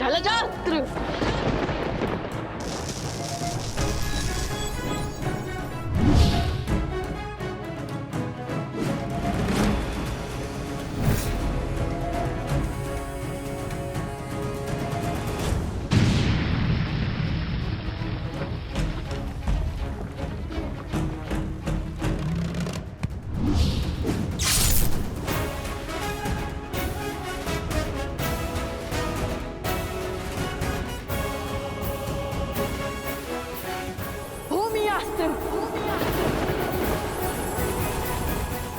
जलजास्त्र।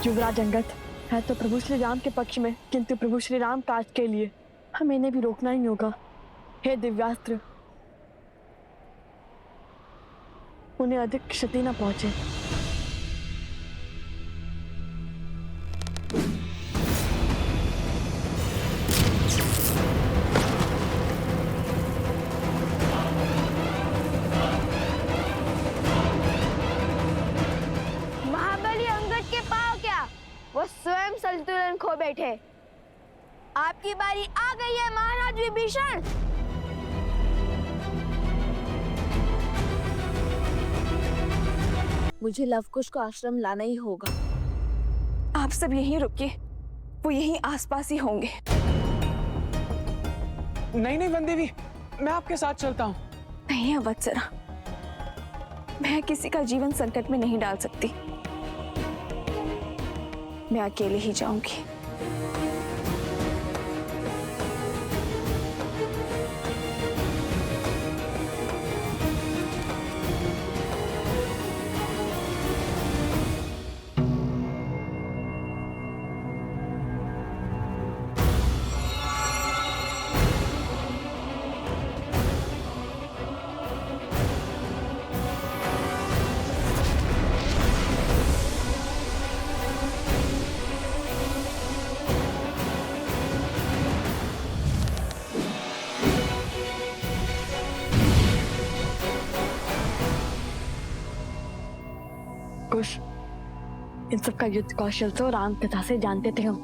युवराज अंगद है तो प्रभु श्री राम के पक्ष में, किंतु प्रभु श्री राम काज के लिए हमें इन्हें भी रोकना ही होगा। हे दिव्यास्त्र, उन्हें अधिक क्षति न पहुंचे। वो स्वयं संतुलन खो बैठे। आपकी बारी आ गई है महाराज विभीषण। मुझे लवकुश को आश्रम लाना ही होगा। आप सब यहीं रुकिए, वो यहीं आसपास ही होंगे। नहीं नहीं वनदेवी, मैं आपके साथ चलता हूँ। नहीं अवत्सरा, मैं किसी का जीवन संकट में नहीं डाल सकती। मैं अकेले ही जाऊंगी। कुश इन सब का युद्ध कौशल तो राम कथा से जानते थे हम,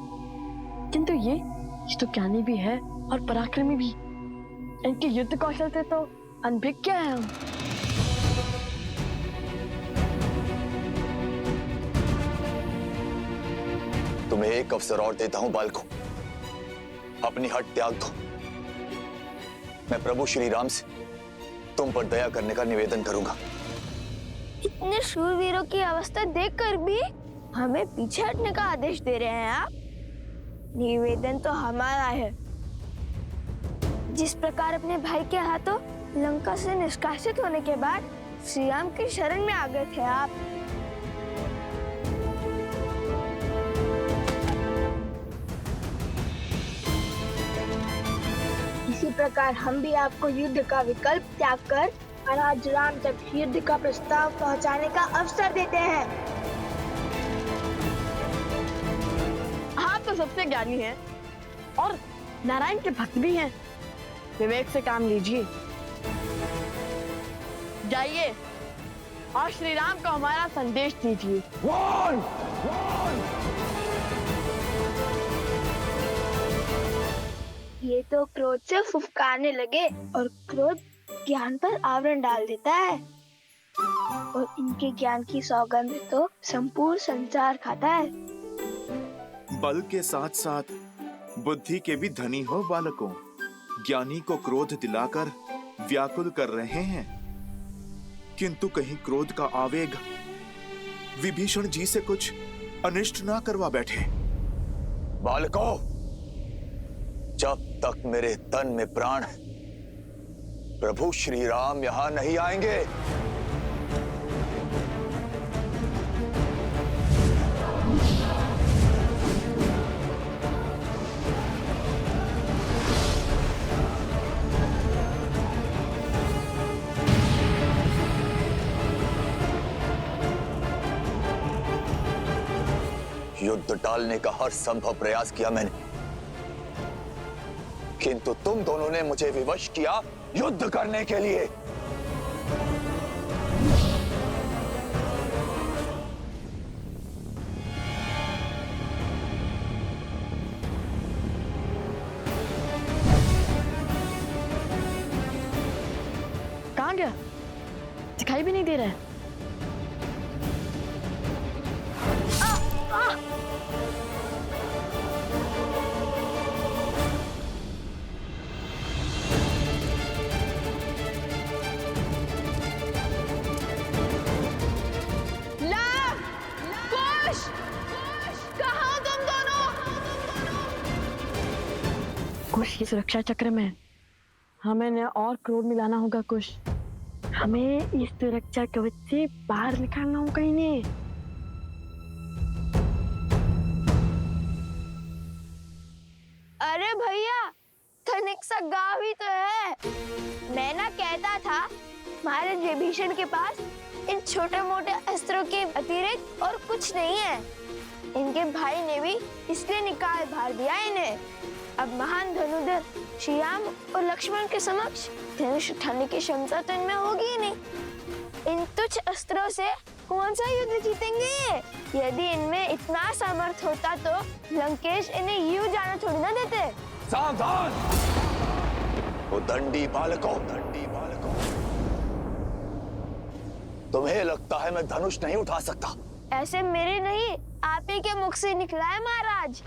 किंतु ये तो ज्ञानी भी है और पराक्रमी भी। इनके युद्ध कौशल से तो अनभिज्ञ है हम। तुम्हें एक अवसर और देता हूं बालकों, अपनी हट त्याग दो। मैं प्रभु श्री राम से तुम पर दया करने का निवेदन करूंगा। इतने शूरवीरों की अवस्था देखकर भी हमें पीछे हटने का आदेश दे रहे हैं आप? निवेदन तो हमारा है। जिस प्रकार अपने भाई के हाथों लंका से निष्कासित होने के बाद श्री राम की शरण में आ गए थे आप, इसी प्रकार हम भी आपको युद्ध का विकल्प त्याग कर महाराज राम तक युद्ध का प्रस्ताव पहुंचाने का अवसर देते हैं। आप तो सबसे ज्ञानी हैं और नारायण के भक्त भी हैं। विवेक से काम लीजिए। जाइए और श्री राम को हमारा संदेश दीजिए। ये तो क्रोध से फुफकारने लगे और क्रोध ज्ञान पर आवरण डाल देता है और इनके ज्ञान की सौगंध तो संपूर्ण संसार खाता है। बल के साथ साथ बुद्धि के भी धनी हो बालकों। ज्ञानी को क्रोध दिलाकर व्याकुल कर रहे हैं, किंतु कहीं क्रोध का आवेग विभीषण जी से कुछ अनिष्ट ना करवा बैठे। बालकों, जब तक मेरे तन में प्राण है प्रभु श्री राम यहां नहीं आएंगे। युद्ध टालने का हर संभव प्रयास किया मैंने, किंतु तुम दोनों ने मुझे विवश किया युद्ध करने के लिए। गया? दिखाई भी नहीं दे रहा है। कुश, ये सुरक्षा चक्र में हमें न और क्रोध मिलाना होगा। कुश, हमें इस सुरक्षा कवच से बाहर निकालना होगा इन्हें। अरे भैया, धनिक सा गाँव ही तो है। मैं ना कहता था महाराज विभीषण के पास इन छोटे मोटे अस्त्रों के अतिरिक्त और कुछ नहीं है। इनके भाई ने भी इसलिए निकाल भार दिया इन्हें। अब महान धनुधर श्री राम और लक्ष्मण के समक्ष धनुष उठाने की क्षमता तो इनमें होगी ही नहीं। इन तुच्छ अस्त्रों से कौन सा युद्ध जीतेंगे? यदि इनमें इतना सामर्थ्य होता तो लंकेश इन्हें यूं जाना थोड़ी ना देते। सावधान! वो दंडी बालकों, तुम्हें लगता है मैं धनुष नहीं उठा सकता? ऐसे मेरे नहीं, आप ही के मुख से निकला है महाराज।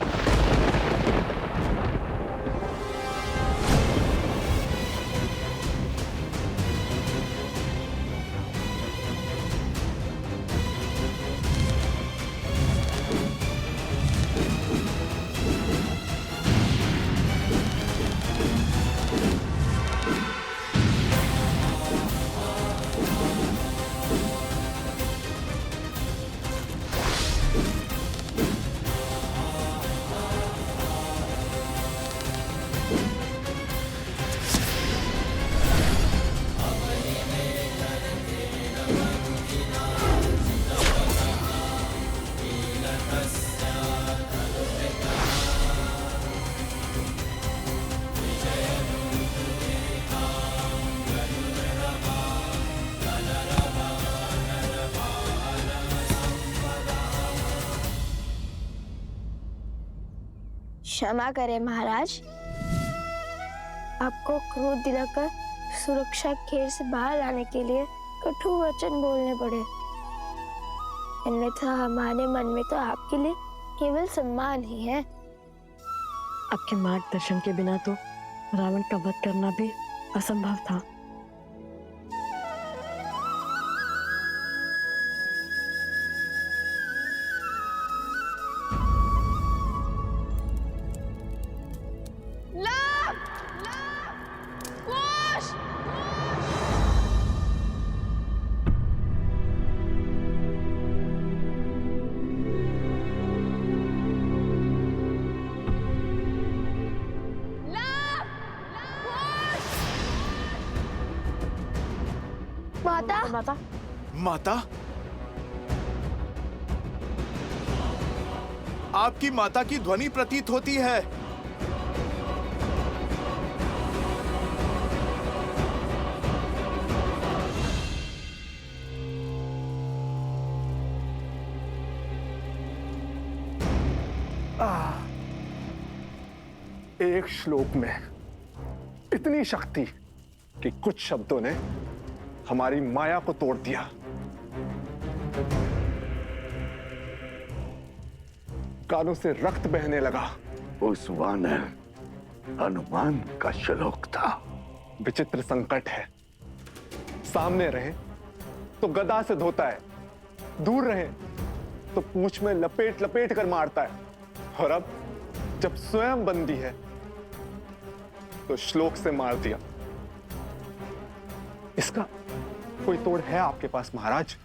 क्षमा करें महाराज, आपको क्रोध दिलाकर सुरक्षा घेर से बाहर लाने के लिए कटु वचन बोलने पड़े। अन्यथा हमारे मन में तो आपके लिए केवल सम्मान ही है। आपके मार्गदर्शन के बिना तो रावण का वध करना भी असंभव था। माता, माता? आपकी माता की ध्वनि प्रतीत होती है। एक श्लोक में इतनी शक्ति कि कुछ शब्दों ने हमारी माया को तोड़ दिया। कानों से रक्त बहने लगा। उस वानर हनुमान का श्लोक था। विचित्र संकट है। सामने रहे तो गदा से धोता है, दूर रहे तो पूंछ में लपेट लपेट कर मारता है, और अब जब स्वयं बंदी है तो श्लोक से मार दिया। इसका कोई तोड़ है आपके पास महाराज?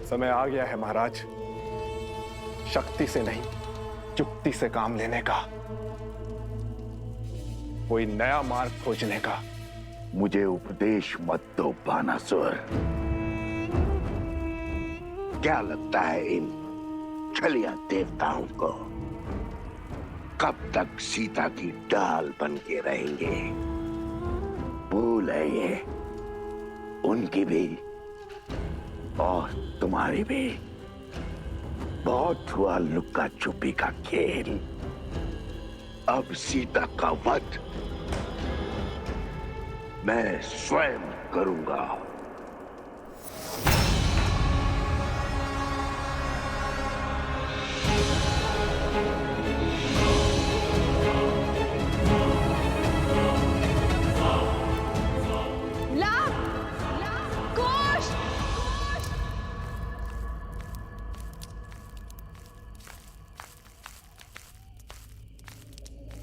समय आ गया है महाराज, शक्ति से नहीं युक्ति से काम लेने का, कोई नया मार्ग खोजने का। मुझे उपदेश मत दो बानासुर। क्या लगता है इन छलिया देवताओं को कब तक सीता की डाल बन के रहेंगे? भूल है ये उनकी भी और तुम्हारी भी। बहुत हुआ लुक्का छुपी का खेल, अब सीता का वध मैं स्वयं करूंगा।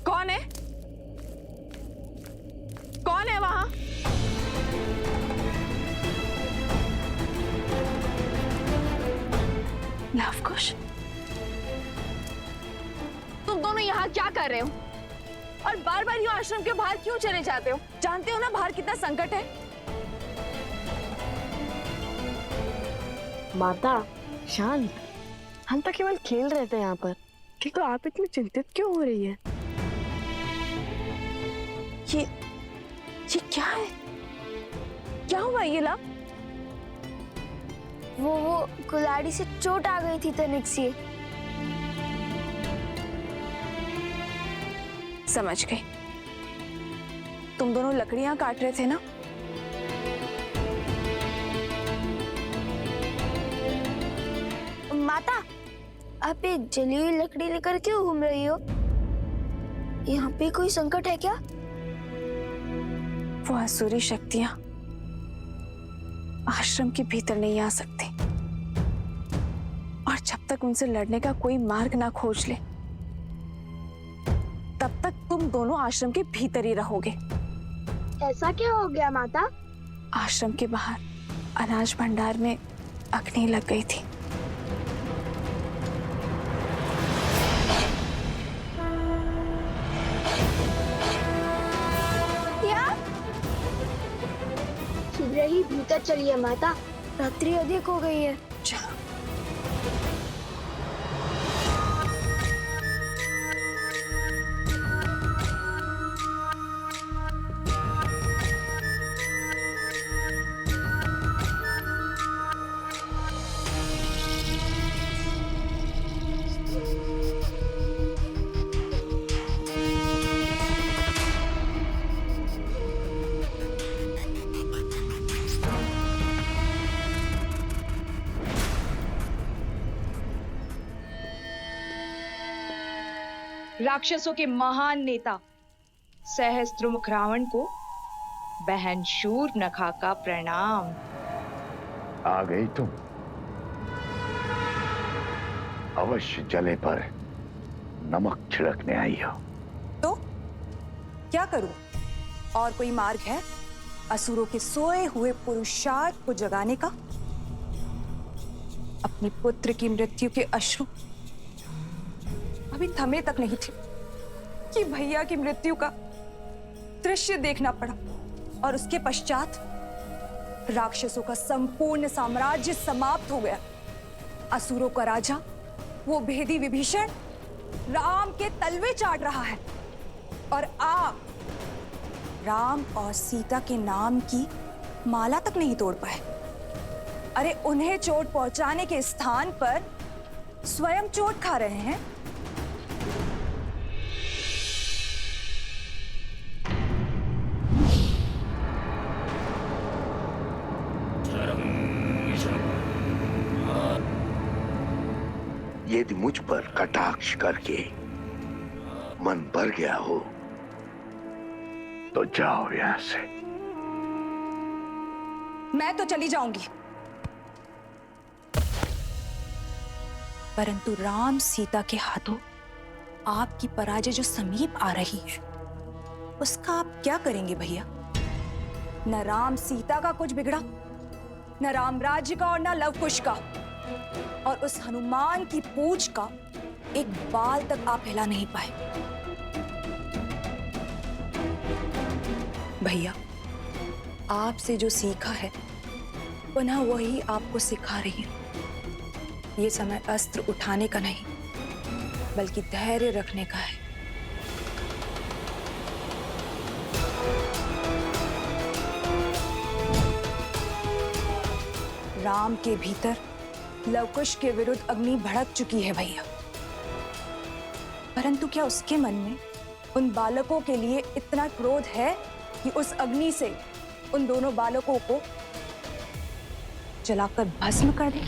कौन है? कौन है वहां? लवकुश, तुम दोनों यहाँ क्या कर रहे हो? और बार बार यूं आश्रम के बाहर क्यों चले जाते हो? जानते हो ना बाहर कितना संकट है। माता शांत, हम तो केवल खेल रहे थे यहाँ पर, किंतु आप इतनी चिंतित क्यों हो रही है? ये क्या है? क्या हुआ ये लव? वो कुल्हाड़ी से चोट आ गई थी तनिक सी। समझ गई, तुम दोनों लकड़ियां काट रहे थे ना? माता, आप ये जली हुई लकड़ी लेकर क्यों घूम रही हो? यहाँ पे कोई संकट है क्या? वो आसुरी शक्तियां आश्रम के भीतर नहीं आ सकती, और जब तक उनसे लड़ने का कोई मार्ग ना खोज ले, तब तक तुम दोनों आश्रम के भीतर ही रहोगे। ऐसा क्या हो गया माता? आश्रम के बाहर अनाज भंडार में अग्नि लग गई थी। शीघ्र ही भीतर चलिए माता, रात्रि अधिक हो गई है। चलो। राक्षसों के महान नेता सहस्त्रमुख रावण को बहन शूर्पणखा का प्रणाम। आ गई तुम। अवश्य जले पर नमक छिड़कने आई हो। तो क्या करूं? और कोई मार्ग है असुरों के सोए हुए पुरुषार्थ को जगाने का? अपनी पुत्र की मृत्यु के अश्रु अभी थमे तक नहीं थे कि भैया की मृत्यु का दृश्य देखना पड़ा, और उसके पश्चात राक्षसों का संपूर्ण साम्राज्य समाप्त हो गया। असुरों का राजा वो भेदी विभीषण राम के तलवे चाट रहा है, और आप राम और सीता के नाम की माला तक नहीं तोड़ पाए। अरे उन्हें चोट पहुंचाने के स्थान पर स्वयं चोट खा रहे हैं। यदि मुझ पर कटाक्ष करके मन भर गया हो तो जाओ यहां से। मैं तो चली जाऊंगी, परंतु राम सीता के हाथों आपकी पराजय जो समीप आ रही है, उसका आप क्या करेंगे भैया? न राम सीता का कुछ बिगड़ा, न राम राज्य का और न लवकुश का, और उस हनुमान की पूंछ का एक बाल तक आप हिला नहीं पाए। भैया, आपसे जो सीखा है पुनः वही आपको सिखा रही हूं। ये समय अस्त्र उठाने का नहीं, बल्कि धैर्य रखने का है। राम के भीतर लवकुश के विरुद्ध अग्नि भड़क चुकी है भैया, परंतु क्या उसके मन में उन बालकों के लिए इतना क्रोध है कि उस अग्नि से उन दोनों बालकों को जलाकर भस्म कर दे।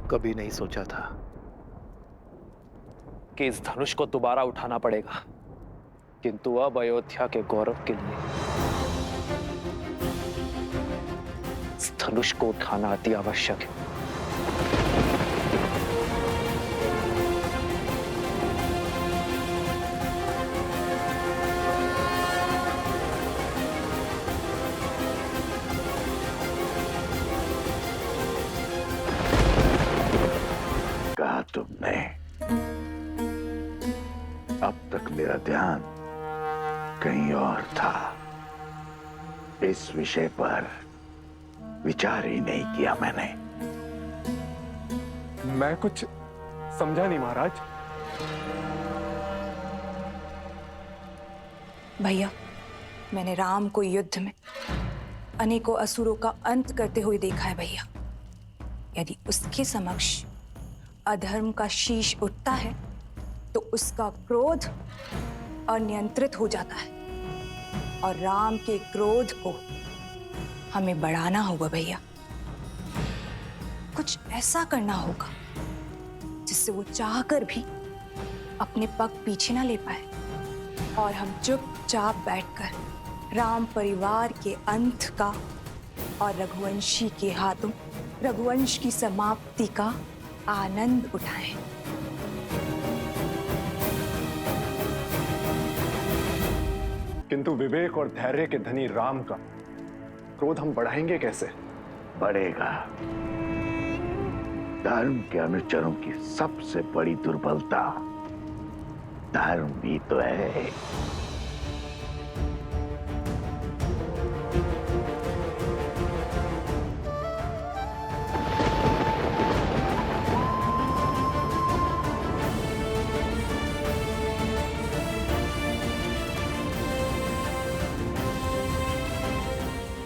कभी नहीं सोचा था कि इस धनुष को दोबारा उठाना पड़ेगा, किंतु अब अयोध्या के गौरव के लिए इस धनुष को उठाना अति आवश्यक है। कहा तुमने, अब तक मेरा ध्यान कहीं और था। इस विषय पर विचार ही नहीं किया मैंने। मैं कुछ समझा नहीं महाराज। भैया, मैंने राम को युद्ध में अनेकों असुरों का अंत करते हुए देखा है भैया। यदि उसके समक्ष अधर्म का शीश उठता है तो उसका क्रोध अनियंत्रित हो जाता है, और राम के क्रोध को हमें बढ़ाना होगा भैया। कुछ ऐसा करना होगा जिससे वो चाहकर भी अपने पग पीछे ना ले पाए, और हम चुपचाप बैठकर राम परिवार के अंत का और रघुवंशी के हाथों रघुवंश की समाप्ति का आनंद उठाएं। किंतु विवेक और धैर्य के धनी राम का क्रोध हम बढ़ाएंगे कैसे? बढ़ेगा। धर्म के अनुचरों की सबसे बड़ी दुर्बलता धर्म भी तो है।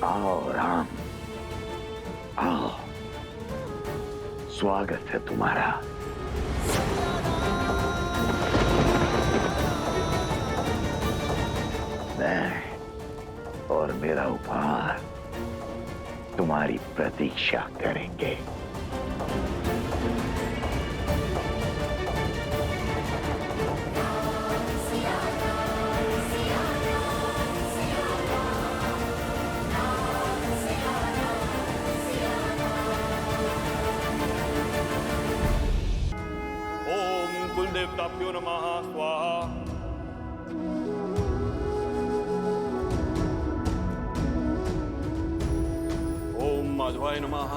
आओ राम, आओ, स्वागत है तुम्हारा। मैं और मेरा उपहार तुम्हारी प्रतीक्षा करेंगे। देवताभ्यो नमः स्वाहा। ओम माधवाय नमः।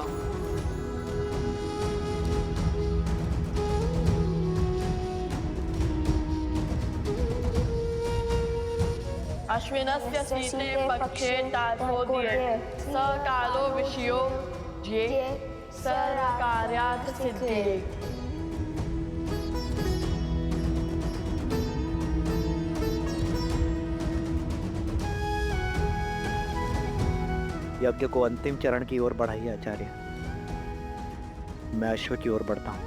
अश्विनस्य शीते पक्षे ताथोदये स कालो विषयो ये सर्वकार्यार्थ सिद्धये। यज्ञ को अंतिम चरण की ओर बढ़ाइए आचार्य। मैं अश्व की ओर बढ़ता हूँ।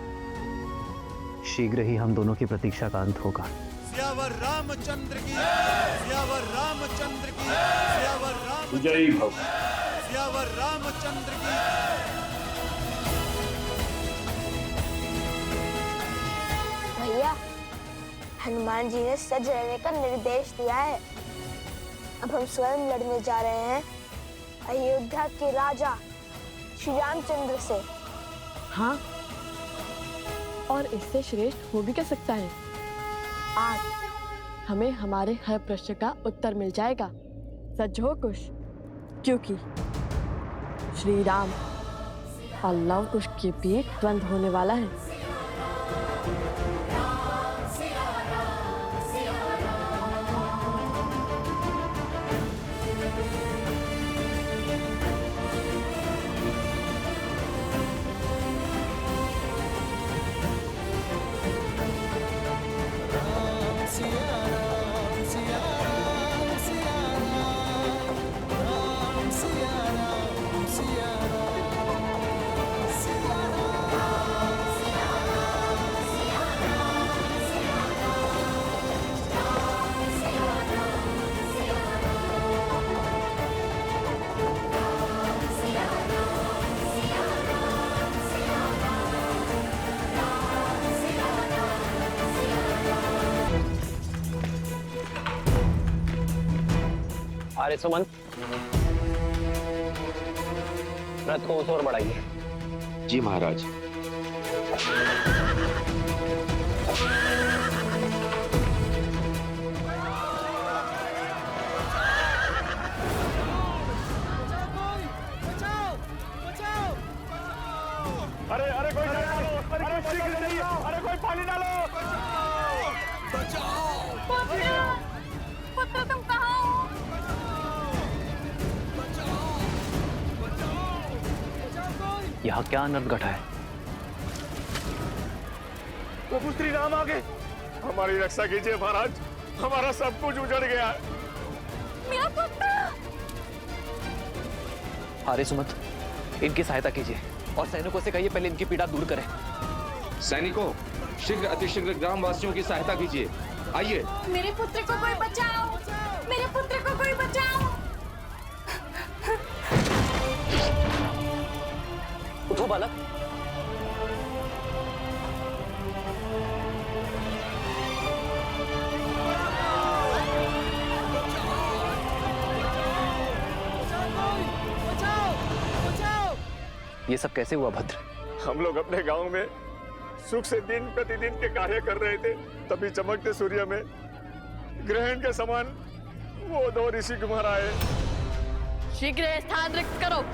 शीघ्र ही हम दोनों की प्रतीक्षा का अंत होगा। सियावर रामचंद्र की, सियावर रामचंद्र की, सियावर राम जय भव। सियावर रामचंद्र की। भैया, हनुमान जी ने सज रहने का निर्देश दिया है। अब हम स्वयं लड़ने जा रहे हैं अयोध्या के राजा श्री रामचंद्र से। हाँ, और इससे श्रेष्ठ हो भी क्या सकता है। आज हमें हमारे हर प्रश्न का उत्तर मिल जाएगा। सच हो कुश, क्योंकि श्री राम और लव कुश के बीच द्वंद्व होने वाला है। अरे सुमंत, रथ को उस ओर बढ़ाइए। जी महाराज। अरे अरे कोई डालो, अरे शीघ्र चलिए, अरे कोई पानी डालो। पुत्र तुम कहाँ हो? यहाँ क्या अनर्थ घटा है? वो श्री राम आ गए। हमारी रक्षा कीजिए महाराज, हमारा सब कुछ उजड़ गया है। मेरा पुत्र। अरे सुमंत, इनकी सहायता कीजिए और सैनिकों से कहिए पहले इनकी पीड़ा दूर करें। सैनिकों, शीघ्र अतिशीघ्र ग्रामवासियों की सहायता कीजिए। आइए। मेरे पुत्र को कोई बचाओ, मेरे पुत्र को कोई बचाओ। उठो बालक। ये सब कैसे हुआ भद्र? हम लोग अपने गांव में सुख से दिन प्रतिदिन के कार्य कर रहे थे, तभी चमकते सूर्य में ग्रहण के समान वो दो ऋषि कुमार आए। शीघ्र स्थान रिक्त करो।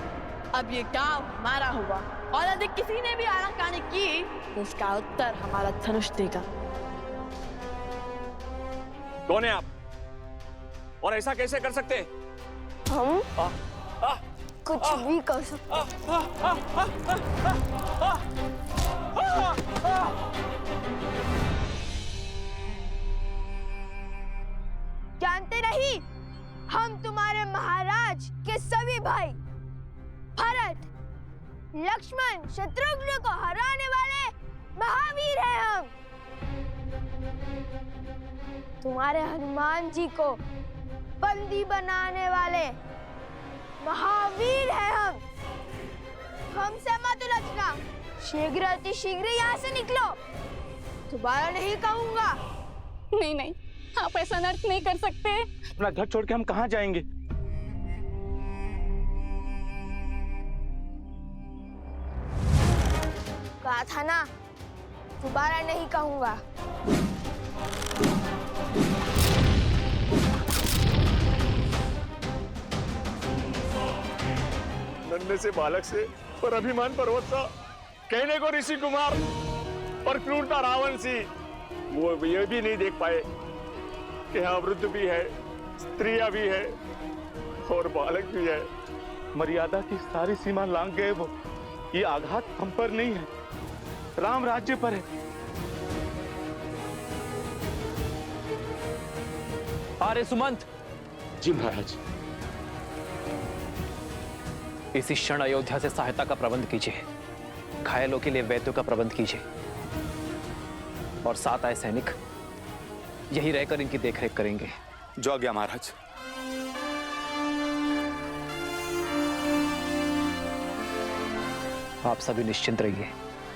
अब ये गांव हमारा हुआ और यदि किसी ने भी आनाकानी की तो उसका उत्तर हमारा धनुष देगा। कौन है आप और ऐसा कैसे कर सकते? हम कुछ भी कर सकते। जानते नहीं, हम तुम्हारे महाराज के सभी भाई भरत, लक्ष्मण, शत्रुघ्न को हराने वाले महावीर हैं हम। तुम्हारे हनुमान जी को बंदी बनाने वाले महावीर हैं हम। हमसे मत उलझना, शीघ्र अतिशीघ्र यहाँ से निकलो। दोबारा नहीं कहूंगा। नहीं नहीं, आप ऐसा अनर्थ नहीं कर सकते। अपना घर छोड़ के हम कहाँ जाएंगे? कहा था ना, दोबारा नहीं कहूंगा। नन्हे से बालक से पर अभिमान पर्वत सा, कहने को ऋषि कुमार और क्रूरता रावण सी, वो ये भी नहीं देख पाए कि यहाँ वृद्ध भी है, स्त्रियां भी है और बालक भी है। मर्यादा की सारी सीमा लांघ गए वो। ये आघात हम पर नहीं है, राम राज्य पर है। अरे सुमंत। जी महाराज। इसी क्षण अयोध्या से सहायता का प्रबंध कीजिए, घायलों के लिए वैद्यों का प्रबंध कीजिए और साथ आए सैनिक यही रहकर इनकी देखरेख करेंगे। जो आज्ञा महाराज। आप सभी निश्चिंत रहिए,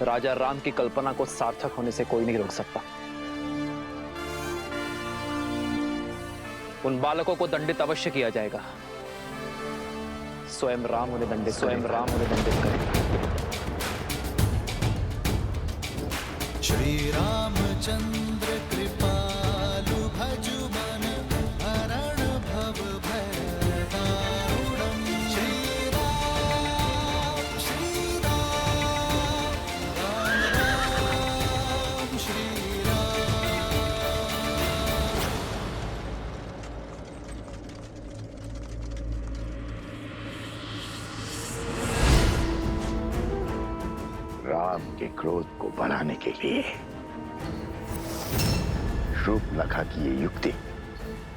राजा राम की कल्पना को सार्थक होने से कोई नहीं रोक सकता। उन बालकों को दंडित अवश्य किया जाएगा। स्वयं राम उन्हें दंडित करेंगे। श्री रामचंद्र कृपालु भजु मन हरण भव भय दारुणम्। श्री राम राम राम राम के क्रोध को बढ़ाने के लिए शूर्पणखा की ये युक्ति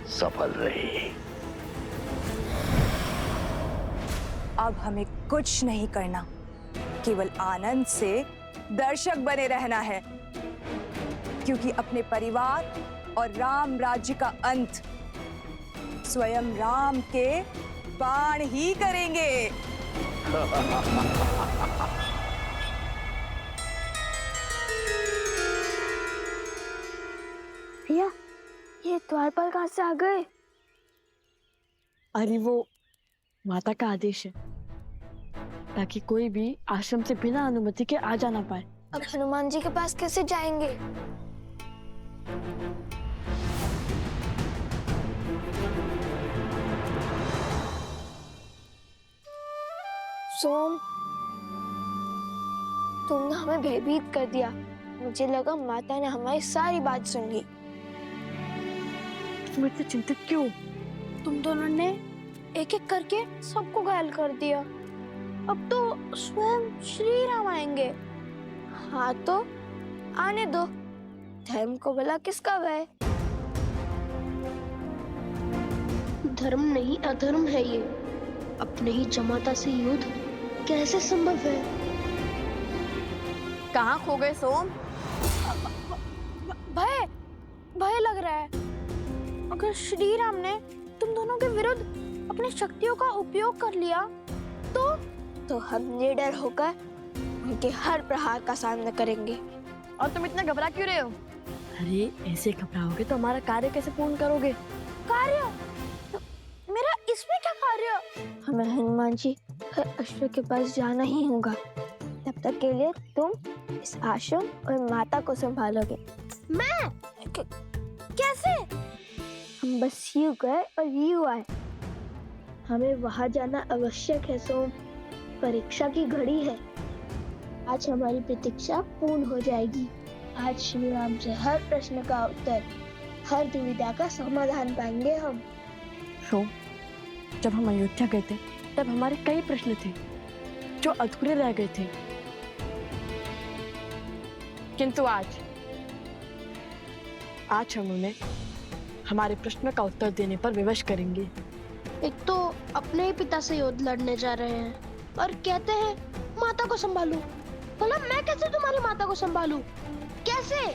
सफल रही। अब हमें कुछ नहीं करना, केवल आनंद से दर्शक बने रहना है, क्योंकि अपने परिवार और राम राज्य का अंत स्वयं राम के बाण ही करेंगे। भैया, ये द्वारपाल कहाँ से आ गए? अरे वो माता का आदेश है ताकि कोई भी आश्रम से बिना अनुमति के आ जा ना पाए। अब हनुमान जी के पास कैसे जाएंगे? सोम, तुमने हमें भयभीत कर दिया। मुझे लगा माता ने हमारी सारी बात सुन ली। तुम इतने चिंतित क्यों? तुम दोनों ने एक एक करके सबको घायल कर दिया। अब तो स्वयं श्री राम आएंगे। हाँ तो आने दो, धर्म को भला किसका भय? धर्म नहीं अधर्म है ये। अपने ही जमाता से युद्ध कैसे संभव है? कहाँ खो गए सोम? भय भय लग रहा है। अगर श्री राम ने तुम दोनों के विरुद्ध अपनी शक्तियों का उपयोग कर लिया तो हम निडर होकर उनके हर प्रहार का सामना करेंगे। और तुम इतना घबरा क्यों रहे हो? अरे ऐसे घबराओगे तो हमारा कार्य कैसे पूर्ण करोगे? कार्य? मेरा इसमें क्या कार्य? हमें हनुमान जी हर अश्व के पास जाना ही होगा। तब तक के लिए तुम इस आश्रम और माता को संभालोगे। मैं? कैसे? हम बस यूं गए और यूं आए। हमें वहां जाना आवश्यक है सोम। परीक्षा की घड़ी है। आज हमारी प्रतीक्षा पूर्ण हो जाएगी। आज श्री राम से हर प्रश्न का उत्तर, हर दुविधा का समाधान पाएंगे हम। सोम, जब हम अयोध्या गए थे तब हमारे कई प्रश्न थे जो अधूरे रह गए थे, किंतु आज हम उन्हें हमारे प्रश्न का उत्तर देने पर विवश करेंगे। एक तो अपने ही पिता से युद्ध लड़ने जा रहे हैं और कहते हैं माता को संभालू। भला मैं कैसे तुम्हारी माता को संभालू? कैसे?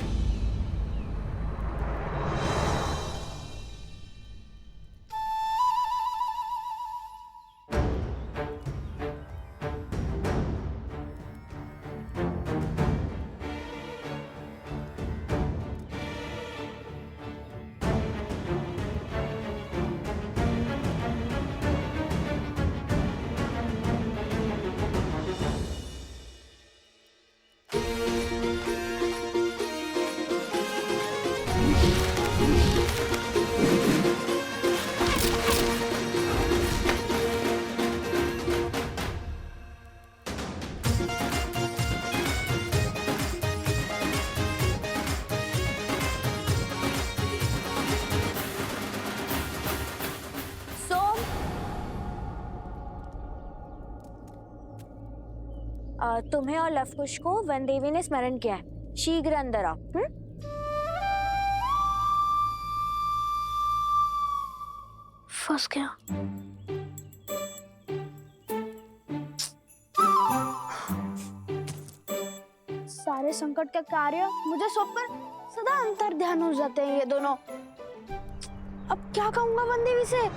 तुम्हें और लवकुश को वन देवी ने स्मरण किया है। शीघ्र अंदर आओ। फंस गया। सारे संकट का कार्य मुझे सौंपकर सदा अंतर ध्यान हो जाते हैं ये दोनों। अब क्या कहूंगा वन देवी से?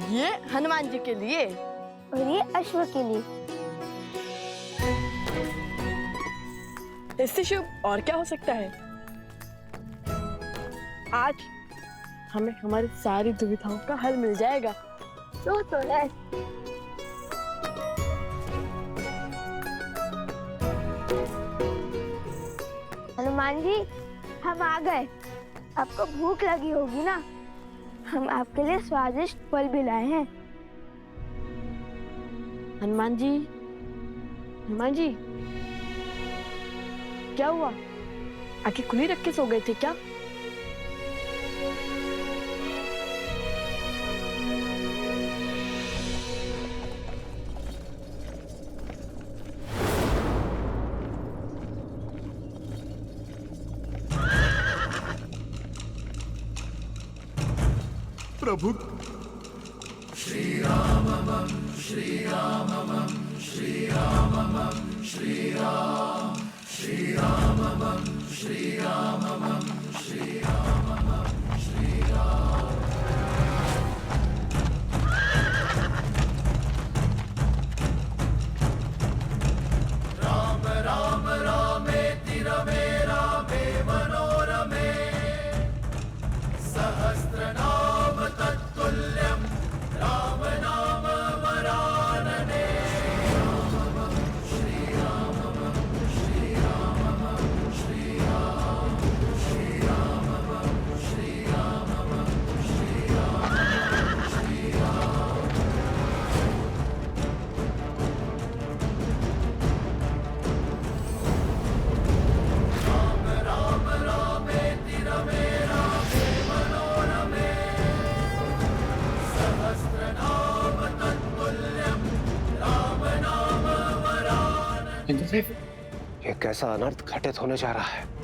ये हनुमान जी के लिए और ये अश्व के लिए। इससे शुभ और क्या हो सकता है? आज हमें हमारी सारी दुविधाओं का हल मिल जाएगा। तो है। हनुमान जी, हम आ गए। आपको भूख लगी होगी ना? हम आपके लिए स्वादिष्ट फल भी लाए हैं। हनुमान जी, क्या हुआ? आंखें खुली रख के सो गए थे क्या? प्रभु। इंद्रदेव, ये कैसा अनर्थ घटित होने जा रहा है?